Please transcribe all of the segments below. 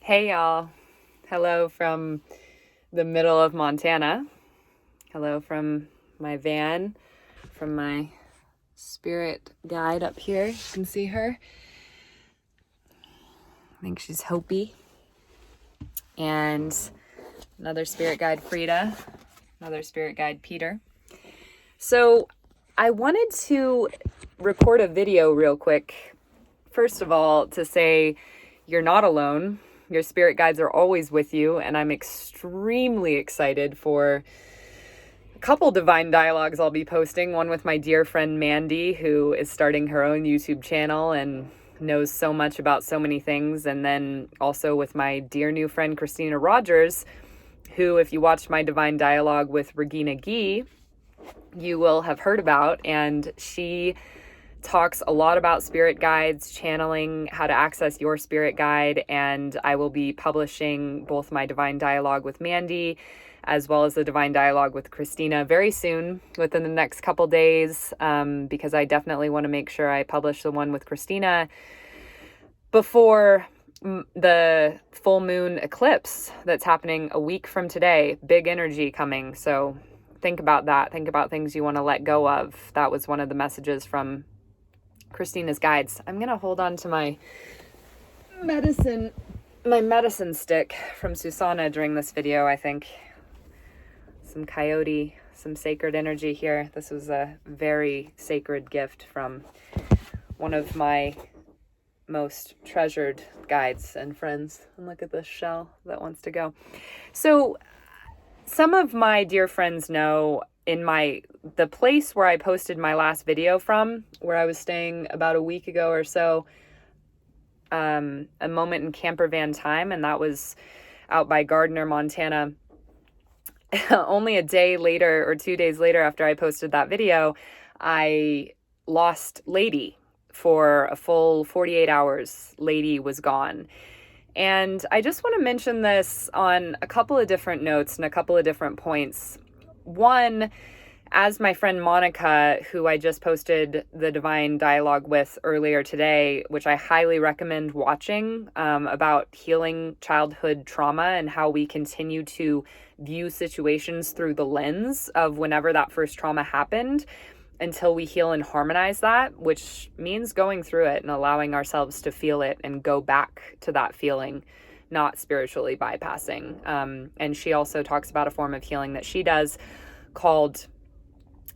Hey y'all. Hello from the middle of Montana. Hello from my van, from my spirit guide up here. You can see her. I think she's Hopi. And another spirit guide, Frida. Another spirit guide, Peter. So I wanted to record a video real quick. First of all, to say you're not alone. Your spirit guides are always with you, and I'm extremely excited for a couple divine dialogues I'll be posting. One with my dear friend Mandy, who is starting her own YouTube channel and knows so much about so many things. And then also with my dear new friend Christina Rogers, who, if you watched my divine dialogue with Regina Gee, you will have heard about. And she talks a lot about spirit guides, channeling, how to access your spirit guide, and I will be publishing both my divine dialogue with Mandy as well as the divine dialogue with Christina very soon, within the next couple days, because I definitely want to make sure I publish the one with Christina before the full moon eclipse that's happening a week from today. Big energy coming, so think about that. Think about things you want to let go of. That was one of the messages from Christina's guides. I'm going to hold on to my medicine stick from Susanna during this video, I think. Some coyote, some sacred energy here. This was a very sacred gift from one of my most treasured guides and friends. And look at this shell that wants to go. So some of my dear friends know in the place where I posted my last video from, where I was staying about a week ago or so, a moment in camper van time, and that was out by Gardner, Montana. Only a day later or 2 days later after I posted that video, I lost Lady for a full 48 hours. Lady was gone. And I just want to mention this on a couple of different notes and a couple of different points. One, as my friend Monica, who I just posted the divine dialogue with earlier today, which I highly recommend watching, about healing childhood trauma and how we continue to view situations through the lens of whenever that first trauma happened until we heal and harmonize that, which means going through it and allowing ourselves to feel it and go back to that feeling, not spiritually bypassing. And she also talks about a form of healing that she does called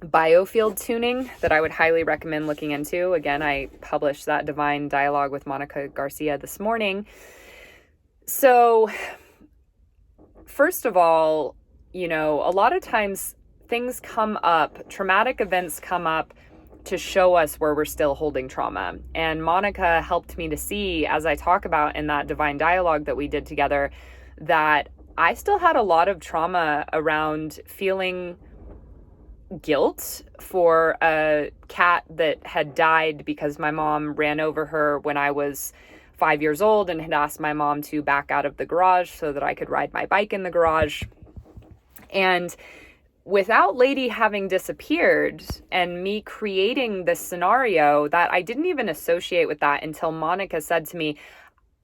biofield tuning that I would highly recommend looking into. Again, I published that divine dialogue with Monica Garcia this morning. So first of all, a lot of times things come up, traumatic events come up to show us where we're still holding trauma. And Monica helped me to see, as I talk about in that divine dialogue that we did together, that I still had a lot of trauma around feeling guilt for a cat that had died because my mom ran over her when I was 5 years old and had asked my mom to back out of the garage so that I could ride my bike in the garage. And without Lady having disappeared and me creating this scenario that I didn't even associate with that until Monica said to me,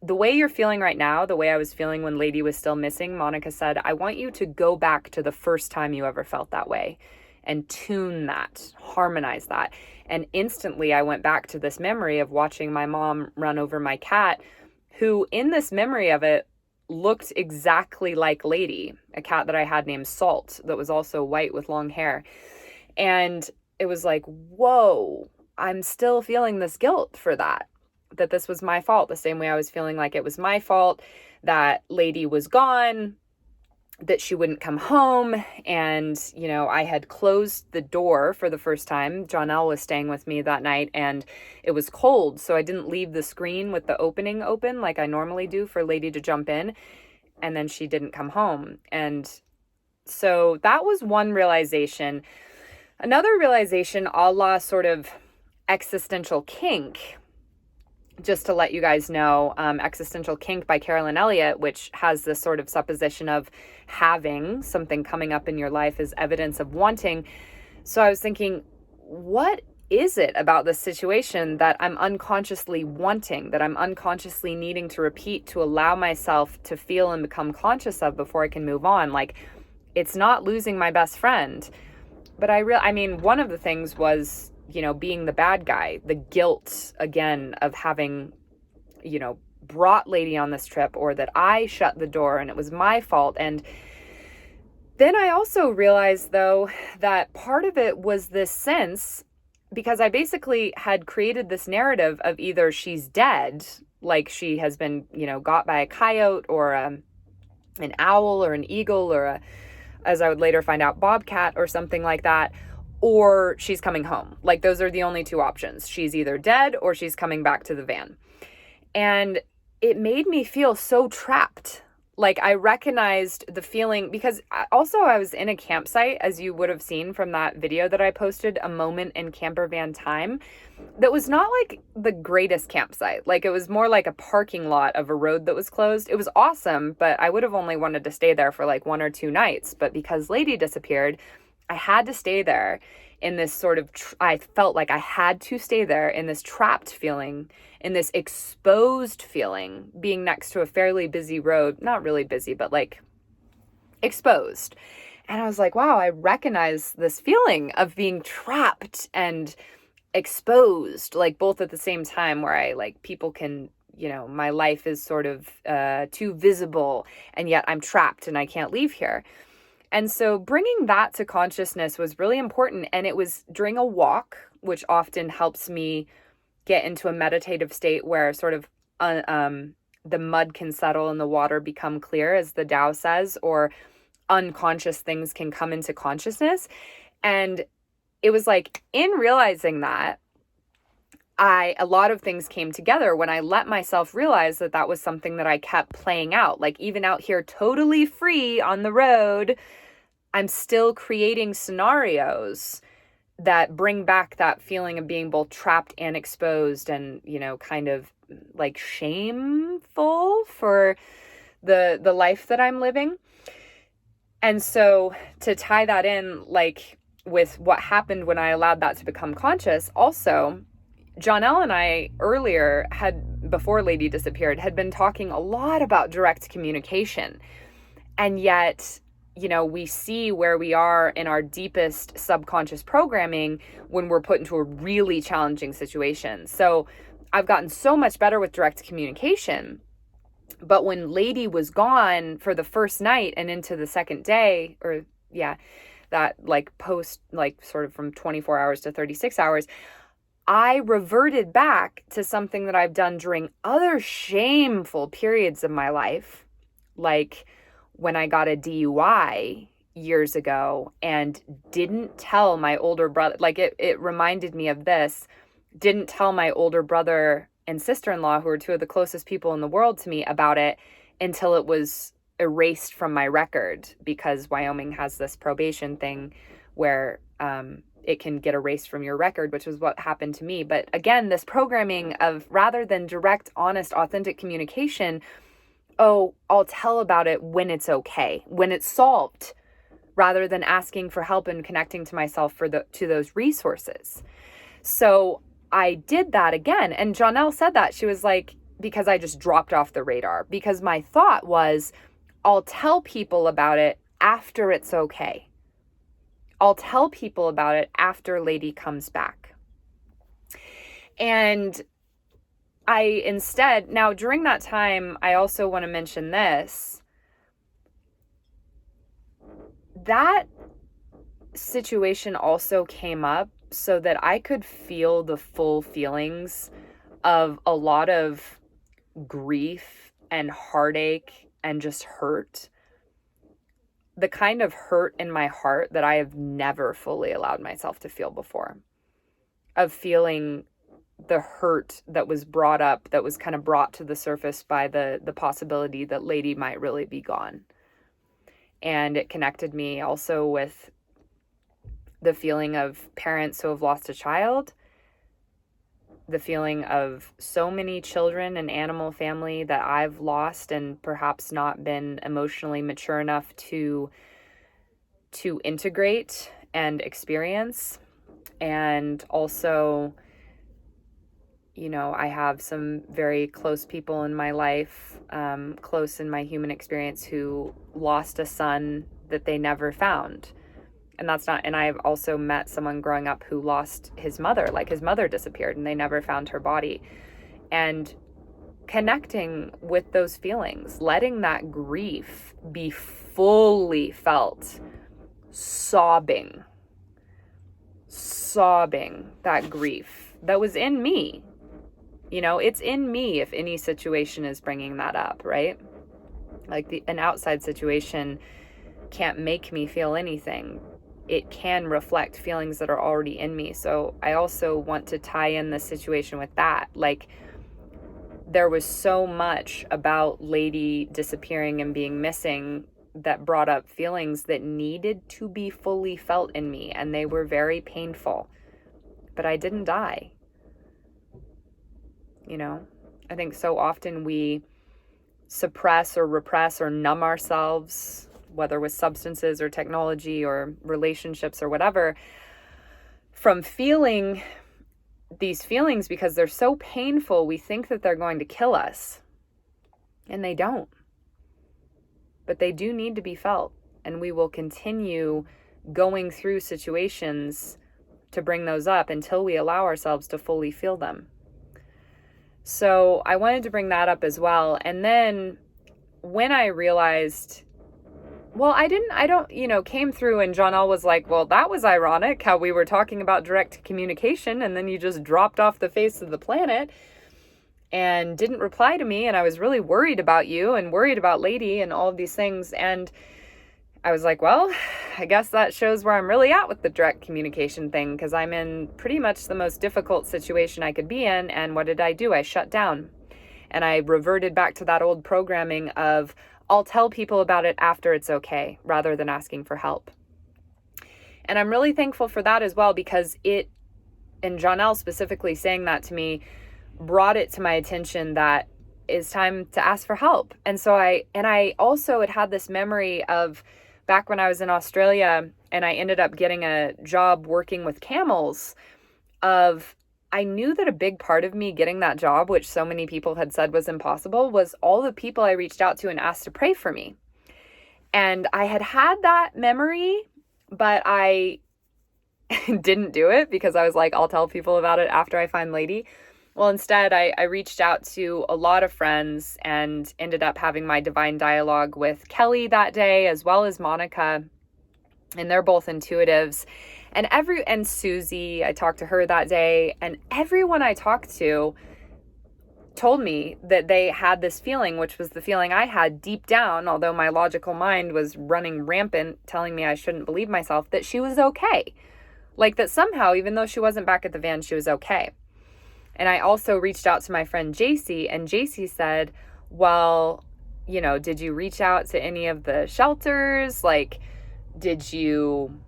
the way you're feeling right now, the way I was feeling when Lady was still missing, Monica said, I want you to go back to the first time you ever felt that way and tune that, harmonize that. And instantly I went back to this memory of watching my mom run over my cat, who in this memory of it looked exactly like Lady, a cat that I had named Salt that was also white with long hair. And it was like, whoa, I'm still feeling this guilt for that this was my fault, the same way I was feeling like it was my fault that Lady was gone, that she wouldn't come home. And, I had closed the door for the first time. Jonelle was staying with me that night and it was cold. So I didn't leave the screen with the opening open like I normally do for Lady to jump in. And then she didn't come home. And so that was one realization. Another realization, a la sort of existential kink, just to let you guys know, Existential Kink by Carolyn Elliott, which has this sort of supposition of having something coming up in your life as evidence of wanting. So I was thinking, what is it about this situation that I'm unconsciously wanting, that I'm unconsciously needing to repeat to allow myself to feel and become conscious of before I can move on? Like, it's not losing my best friend. But I mean, one of the things was, being the bad guy, the guilt, again, of having, brought Lady on this trip, or that I shut the door and it was my fault. And then I also realized, though, that part of it was this sense, because I basically had created this narrative of either she's dead, like she has been, got by a coyote or an owl or an eagle or as I would later find out, bobcat or something like that, or she's coming home. Like, those are the only two options. She's either dead or she's coming back to the van. And it made me feel so trapped. Like, I recognized the feeling, because also I was in a campsite, as you would have seen from that video that I posted, A Moment in Camper Van Time, that was not like the greatest campsite. Like, it was more like a parking lot of a road that was closed. It was awesome, but I would have only wanted to stay there for like 1 or 2 nights. But because Lady disappeared, I had to stay there in this sort of, I felt like I had to stay there in this trapped feeling, in this exposed feeling, being next to a fairly busy road, not really busy, but like exposed. And I was like, wow, I recognize this feeling of being trapped and exposed, like both at the same time, where I like people can, my life is sort of too visible, and yet I'm trapped and I can't leave here. And so bringing that to consciousness was really important. And it was during a walk, which often helps me get into a meditative state where sort of the mud can settle and the water become clear, as the Tao says, or unconscious things can come into consciousness. And it was like, in realizing that, a lot of things came together when I let myself realize that that was something that I kept playing out. Like, even out here totally free on the road, I'm still creating scenarios that bring back that feeling of being both trapped and exposed, and, kind of like shameful for the life that I'm living. And so to tie that in, like, with what happened when I allowed that to become conscious, also, Jonelle and I earlier before Lady disappeared, had been talking a lot about direct communication. And yet, we see where we are in our deepest subconscious programming when we're put into a really challenging situation. So I've gotten so much better with direct communication. But when Lady was gone for the first night and into the second day, that like post, like sort of from 24 hours to 36 hours, I reverted back to something that I've done during other shameful periods of my life, like when I got a DUI years ago and didn't tell my older brother. Like, it reminded me of this. Didn't tell my older brother and sister-in-law, who are two of the closest people in the world to me, about it until it was erased from my record, because Wyoming has this probation thing where it can get erased from your record, which is what happened to me. But again, this programming of, rather than direct, honest, authentic communication, oh, I'll tell about it when it's okay, when it's solved, rather than asking for help and connecting to myself to those resources. So I did that again. And Jonelle said that. She was like, because I just dropped off the radar, because my thought was, I'll tell people about it after it's okay. I'll tell people about it after Lady comes back. And I instead, now during that time, I also want to mention this. That situation also came up so that I could feel the full feelings of a lot of grief and heartache and just hurt. The kind of hurt in my heart that I have never fully allowed myself to feel before. Of feeling the hurt that was brought up, that was kind of brought to the surface by the possibility that Lady might really be gone. And it connected me also with the feeling of parents who have lost a child, the feeling of so many children and animal family that I've lost and perhaps not been emotionally mature enough to integrate and experience. And also, I have some very close people in my life, close in my human experience, who lost a son that they never found. And I've also met someone growing up who lost his mother, like his mother disappeared and they never found her body. And connecting with those feelings, letting that grief be fully felt, sobbing that grief that was in me. It's in me if any situation is bringing that up, right? Like an outside situation can't make me feel anything. It can reflect feelings that are already in me. So I also want to tie in the situation with that. Like, there was so much about Lady disappearing and being missing that brought up feelings that needed to be fully felt in me, and they were very painful. But I didn't die. I think so often we suppress or repress or numb ourselves, whether with substances or technology or relationships or whatever, from feeling these feelings because they're so painful. We think that they're going to kill us, and they don't. But they do need to be felt, and we will continue going through situations to bring those up until we allow ourselves to fully feel them. So I wanted to bring that up as well. And then when I realized, came through and Jonelle was like, well, that was ironic how we were talking about direct communication and then you just dropped off the face of the planet and didn't reply to me. And I was really worried about you and worried about Lady and all of these things. And I was like, well, I guess that shows where I'm really at with the direct communication thing, because I'm in pretty much the most difficult situation I could be in. And what did I do? I shut down. And I reverted back to that old programming of, I'll tell people about it after it's okay, rather than asking for help. And I'm really thankful for that as well, because and Jonelle specifically saying that to me, brought it to my attention that it's time to ask for help. And so I also had this memory of back when I was in Australia and I ended up getting a job working with camels, I knew that a big part of me getting that job, which so many people had said was impossible, was all the people I reached out to and asked to pray for me. And I had that memory, but I didn't do it because I was like, I'll tell people about it after I find Lady. Well, instead, I reached out to a lot of friends and ended up having my divine dialogue with Kelly that day, as well as Monica. And they're both intuitives. And Susie, I talked to her that day. And everyone I talked to told me that they had this feeling, which was the feeling I had deep down, although my logical mind was running rampant, telling me I shouldn't believe myself, that she was okay. Like that somehow, even though she wasn't back at the van, she was okay. And I also reached out to my friend JC, and JC said, well, did you reach out to any of the shelters? Like, did you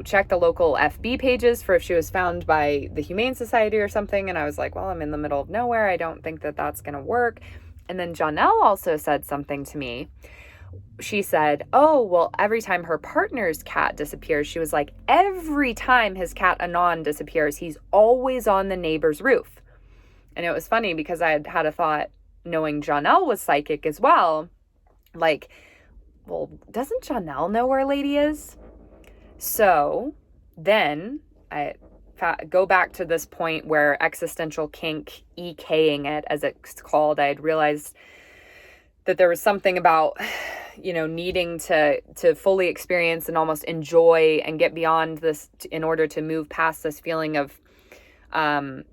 check the local FB pages for if she was found by the Humane Society or something? And I was like, well, I'm in the middle of nowhere. I don't think that that's going to work. And then Jonelle also said something to me. She said, oh, well, every time her partner's cat disappears, she was like, every time his cat Anon disappears, he's always on the neighbor's roof. And it was funny because I had a thought, knowing Jonelle was psychic as well, like, well, doesn't Jonelle know where Lady is? So then I go back to this point where existential kink, EKing it as it's called, I had realized that there was something about, needing to fully experience and almost enjoy and get beyond this in order to move past this feeling of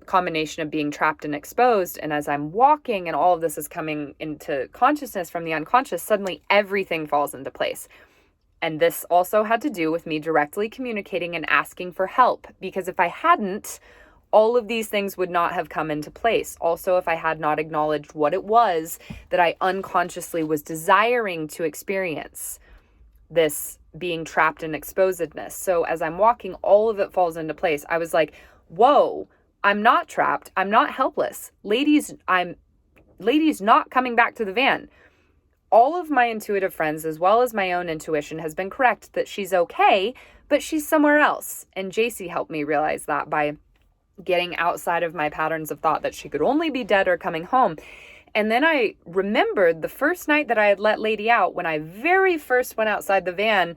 combination of being trapped and exposed. And as I'm walking and all of this is coming into consciousness from the unconscious, suddenly everything falls into place. And this also had to do with me directly communicating and asking for help, because if I hadn't, all of these things would not have come into place. Also, if I had not acknowledged what it was that I unconsciously was desiring to experience, this being trapped in exposedness. So as I'm walking, all of it falls into place. I was like, whoa, I'm not trapped. I'm not helpless. Lady's not coming back to the van. all of my intuitive friends, as well as my own intuition, has been correct that she's okay, but she's somewhere else. And JC helped me realize that by getting outside of my patterns of thought that she could only be dead or coming home. And then I remembered the first night that I had let Lady out, when I very first went outside the van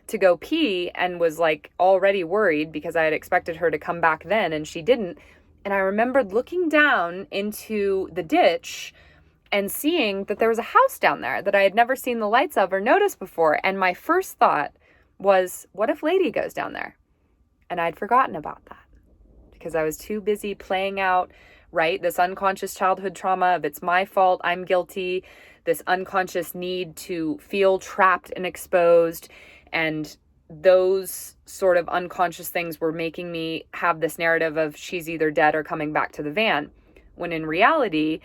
to go pee and was like already worried because I had expected her to come back then and she didn't. And I remembered looking down into the ditch and seeing that there was a house down there that I had never seen the lights of or noticed before. And my first thought was, what if Lady goes down there? And I'd forgotten about that because I was too busy playing out, right, this unconscious childhood trauma of it's my fault, I'm guilty, this unconscious need to feel trapped and exposed. And those sort of unconscious things were making me have this narrative of she's either dead or coming back to the van, when in reality,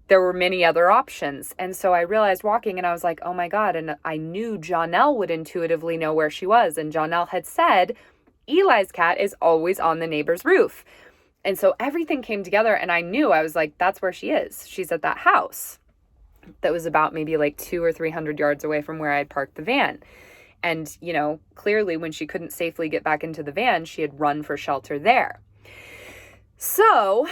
there were many other options. And so I realized walking and I was like, oh my God. And I knew Jonelle would intuitively know where she was. And Jonelle had said, Eli's cat is always on the neighbor's roof. And so everything came together and I knew, I was like, that's where she is. She's at that house that was about maybe like 200 or 300 yards away from where I had parked the van. And, you know, clearly when she couldn't safely get back into the van, she had run for shelter there. So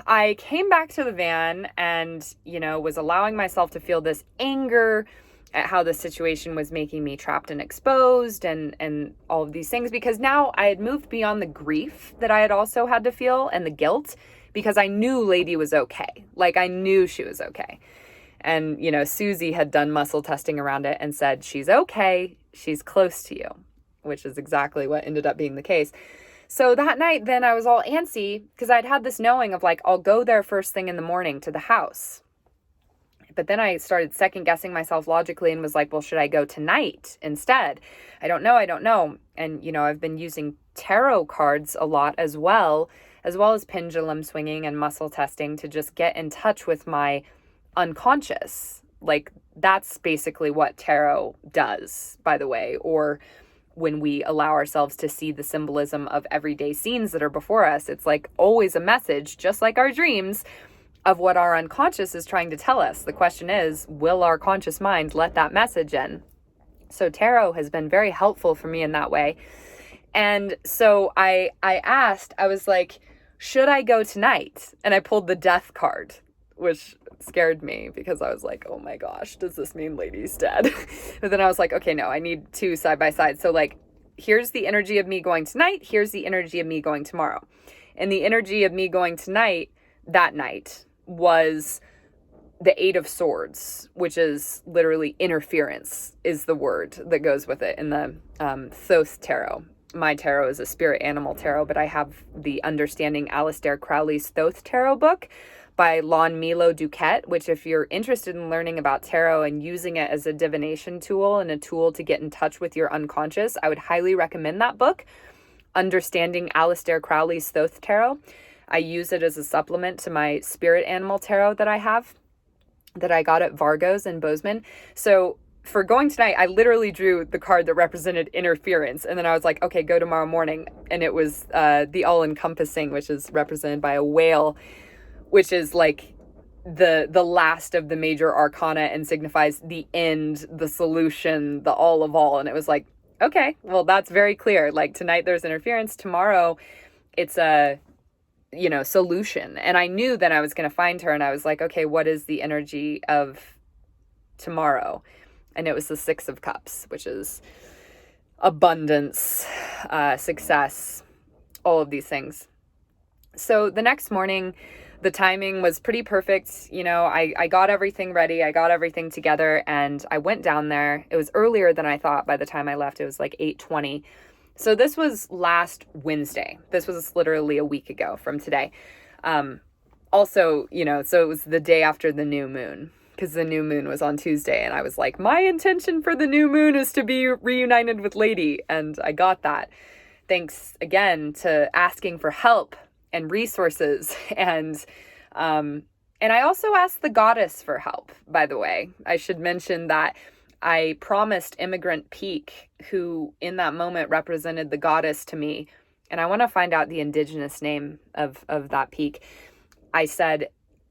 I came back to the van and, you know, was allowing myself to feel this anger at how the situation was making me trapped and exposed and all of these things, because now I had moved beyond the grief that I had also had to feel and the guilt, because I knew Lady was okay. Like I knew she was okay. And, you know, Susie had done muscle testing around it and said, she's okay. She's close to you, which is exactly what ended up being the case. So that night, then I was all antsy because I'd had this knowing of like, I'll go there first thing in the morning to the house. But then I started second guessing myself logically and was like, well, should I go tonight instead? I don't know. And, you know, I've been using tarot cards a lot as well as pendulum swinging and muscle testing to just get in touch with my unconscious. Like that's basically what tarot does, by the way, or when we allow ourselves to see the symbolism of everyday scenes that are before us. It's like always a message, just like our dreams, of what our unconscious is trying to tell us. The question is, will our conscious mind let that message in? So tarot has been very helpful for me in that way. And so I asked, I was like, should I go tonight? And I pulled the death card, which scared me because I was like, oh my gosh, does this mean Lady's dead? But then I was like, okay, no, I need two side by side. So like, here's the energy of me going tonight. Here's the energy of me going tomorrow. And the energy of me going tonight, that night, was the Eight of Swords, which is literally interference is the word that goes with it in the Thoth tarot. My tarot is a spirit animal tarot, but I have the Understanding Aleister Crowley's Thoth tarot book by Lon Milo Duquette, which if you're interested in learning about tarot and using it as a divination tool and a tool to get in touch with your unconscious, I would highly recommend that book, Understanding Aleister Crowley's Thoth tarot. I use it as a supplement to my spirit animal tarot that I have, that I got at Vargo's in Bozeman. So for going tonight, I literally drew the card that represented interference. And then I was like, okay, go tomorrow morning. And it was the all-encompassing, which is represented by a whale, which is like the last of the major arcana and signifies the end, the solution, the all of all. And it was like, okay, well, that's very clear. Like tonight there's interference. Tomorrow it's a, you know, solution. And I knew then I was going to find her. And I was like, okay, what is the energy of tomorrow? And it was the Six of Cups, which is abundance, success, all of these things. So the next morning, the timing was pretty perfect. You know, I got everything ready. I got everything together and I went down there. It was earlier than I thought. By the time I left, it was like 8:20. So this was last Wednesday. This was literally a week ago from today. Also, you know, so it was the day after the new moon, because the new moon was on Tuesday. And I was like, my intention for the new moon is to be reunited with Lady. And I got that. Thanks again to asking for help and resources. And I also asked the goddess for help, by the way. I should mention that I promised Immigrant Peak, who in that moment represented the goddess to me. And I want to find out the indigenous name of that peak. I said,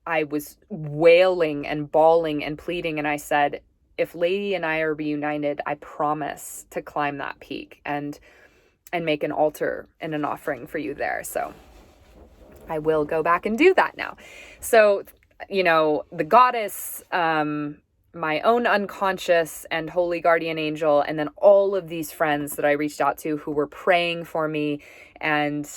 I was wailing and bawling and pleading. And I said, if Lady and I are reunited, I promise to climb that peak and make an altar and an offering for you there. So I will go back and do that now. So, the goddess, my own unconscious and holy guardian angel, and then all of these friends that I reached out to who were praying for me and,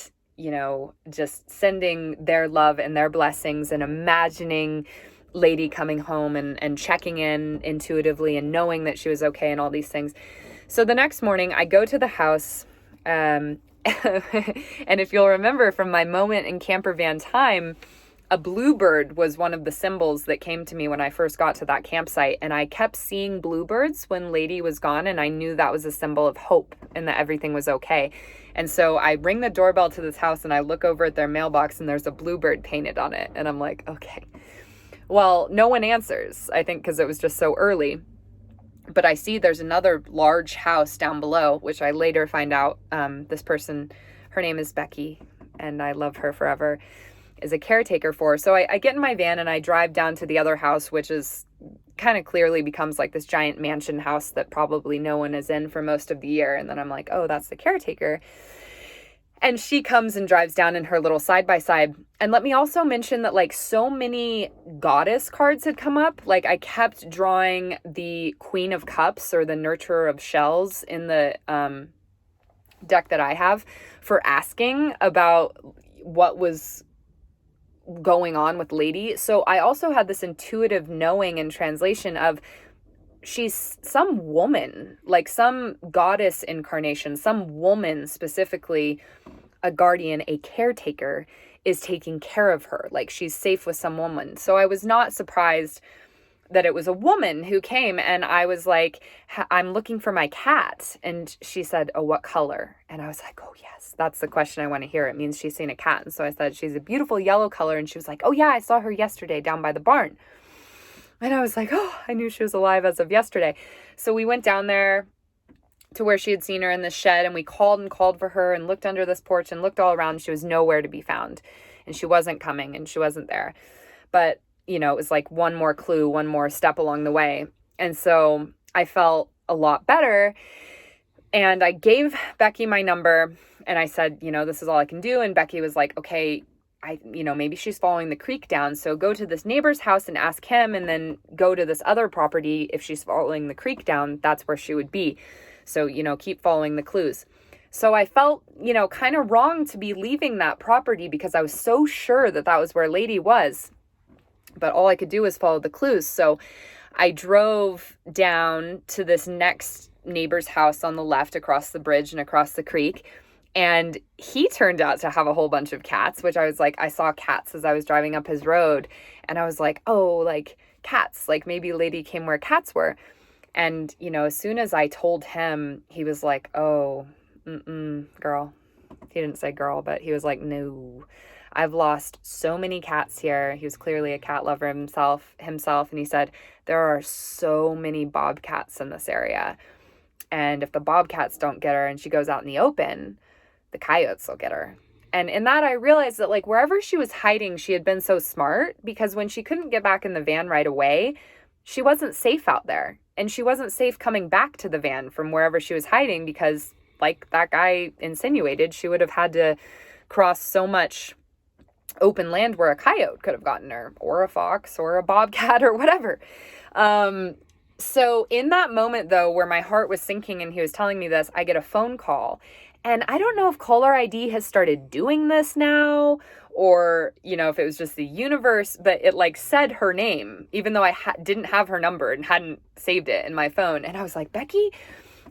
just sending their love and their blessings and imagining Lady coming home and checking in intuitively and knowing that she was okay and all these things. So the next morning I go to the house, and if you'll remember from my moment in camper van time, a bluebird was one of the symbols that came to me when I first got to that campsite. And I kept seeing bluebirds when Lady was gone. And I knew that was a symbol of hope and that everything was okay. And so I ring the doorbell to this house and I look over at their mailbox and there's a bluebird painted on it. And I'm like, okay. Well, no one answers, I think, because it was just so early. But I see there's another large house down below, which I later find out this person, her name is Becky, and I love her forever, is a caretaker for. So I get in my van and I drive down to the other house, which is kind of clearly becomes like this giant mansion house that probably no one is in for most of the year. And then I'm like, oh, that's the caretaker. And she comes and drives down in her little side-by-side. And let me also mention that like so many goddess cards had come up. Like I kept drawing the Queen of Cups or the Nurturer of Shells in the deck that I have for asking about what was going on with Lady. So I also had this intuitive knowing and translation of she's some woman, like some goddess incarnation, some woman, specifically a guardian, a caretaker, is taking care of her. Like she's safe with some woman. So I was not surprised that it was a woman who came, and I was like, I'm looking for my cat. And she said, oh, what color? And I was like, oh yes, that's the question I want to hear. It means she's seen a cat. And so I said, she's a beautiful yellow color. And she was like, oh yeah, I saw her yesterday down by the barn. And I was like, oh, I knew she was alive as of yesterday. So we went down there to where she had seen her in the shed, and we called for her and looked under this porch and looked all around. She was nowhere to be found, and she wasn't coming and she wasn't there. But, it was like one more clue, one more step along the way. And so I felt a lot better. And I gave Becky my number and I said, this is all I can do. And Becky was like, okay, maybe she's following the creek down. So go to this neighbor's house and ask him, and then go to this other property. If she's following the creek down, that's where she would be. So, keep following the clues. So I felt, kind of wrong to be leaving that property because I was so sure that that was where Lady was. But all I could do was follow the clues. So I drove down to this next neighbor's house on the left across the bridge and across the creek. And he turned out to have a whole bunch of cats, which I was like, I saw cats as I was driving up his road. And I was like, oh, like cats, like maybe Lady came where cats were. And, as soon as I told him, he was like, oh, girl. He didn't say girl, but he was like, no, I've lost so many cats here. He was clearly a cat lover himself. And he said, there are so many bobcats in this area. And if the bobcats don't get her and she goes out in the open, the coyotes will get her. And in that, I realized that like wherever she was hiding, she had been so smart, because when she couldn't get back in the van right away, she wasn't safe out there. And she wasn't safe coming back to the van from wherever she was hiding, because like that guy insinuated, she would have had to cross so much open land where a coyote could have gotten her, or a fox or a bobcat or whatever. So in that moment though, where my heart was sinking and he was telling me this, I get a phone call. And I don't know if caller ID has started doing this now, or, if it was just the universe, but it like said her name, even though I didn't have her number and hadn't saved it in my phone. And I was like, Becky?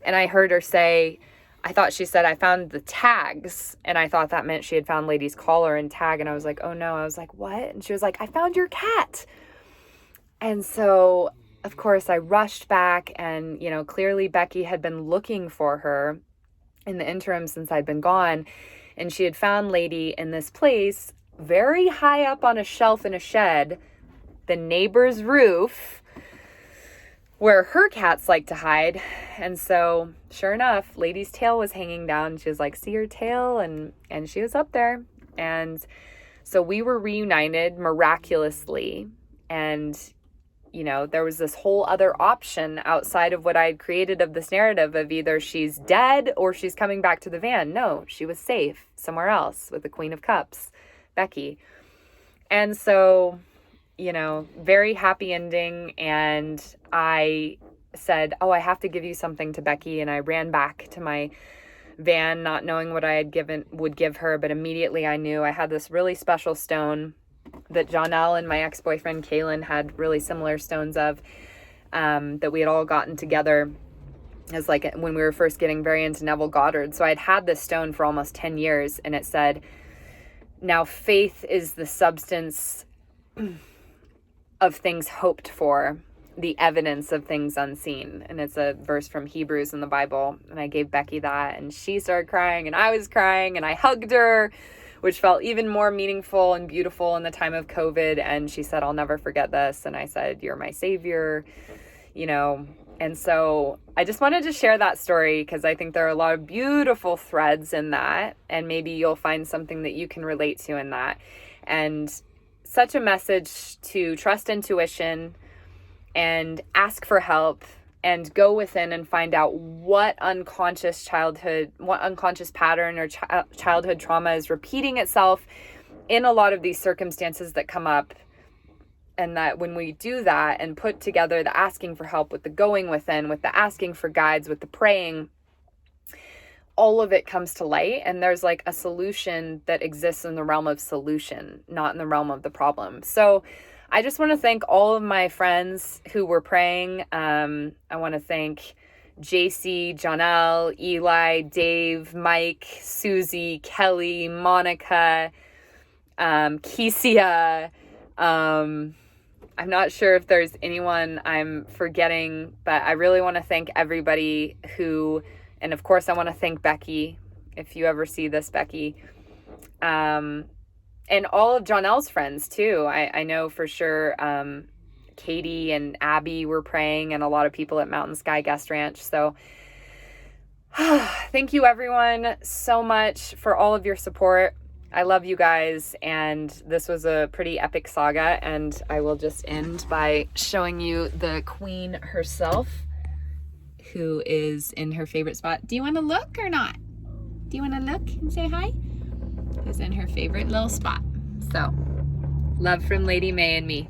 And I heard her say, I thought she said, I found the tags. And I thought that meant she had found Lady's collar and tag. And I was like, oh no. I was like, what? And she was like, I found your cat. And so, of course, I rushed back, and, clearly Becky had been looking for her in the interim since I'd been gone. And she had found Lady in this place very high up on a shelf in a shed, the neighbor's roof, where her cats like to hide. And so sure enough, Lady's tail was hanging down. She was like, see her tail? And she was up there. And so we were reunited miraculously. And, there was this whole other option outside of what I had created of this narrative of either she's dead or she's coming back to the van. No, she was safe somewhere else with the Queen of Cups, Becky. And so, very happy ending. And I said, oh, I have to give you something to Becky. And I ran back to my van, not knowing what I would give her. But immediately I knew I had this really special stone that Jonelle and my ex-boyfriend Kaylin had really similar stones of, that we had all gotten together as like when we were first getting very into Neville Goddard. So I'd had this stone for almost 10 years, and it said, now faith is the substance of things hoped for, the evidence of things unseen. And it's a verse from Hebrews in the Bible. And I gave Becky that, and she started crying, and I was crying, and I hugged her, which felt even more meaningful and beautiful in the time of COVID. And she said, I'll never forget this. And I said, you're my savior, And so I just wanted to share that story because I think there are a lot of beautiful threads in that. And maybe you'll find something that you can relate to in that. And such a message to trust intuition and ask for help and go within and find out what unconscious pattern or childhood trauma is repeating itself in a lot of these circumstances that come up. And that when we do that and put together the asking for help with the going within, with the asking for guides, with the praying, all of it comes to light. And there's like a solution that exists in the realm of solution, not in the realm of the problem. So I just want to thank all of my friends who were praying. I want to thank JC, Jonelle, Eli, Dave, Mike, Susie, Kelly, Monica, Kesia. I'm not sure if there's anyone I'm forgetting, but I really want to thank everybody who, and of course I want to thank Becky, if you ever see this, Becky. And all of Jonelle's friends too. I know for sure Katie and Abby were praying, and a lot of people at Mountain Sky Guest Ranch. So thank you everyone so much for all of your support. I love you guys, and this was a pretty epic saga, and I will just end by showing you the queen herself, who is in her favorite spot. Do you want to look or not? Do you want to look and say hi? Who's in her favorite little spot. So, love from Lady May and me.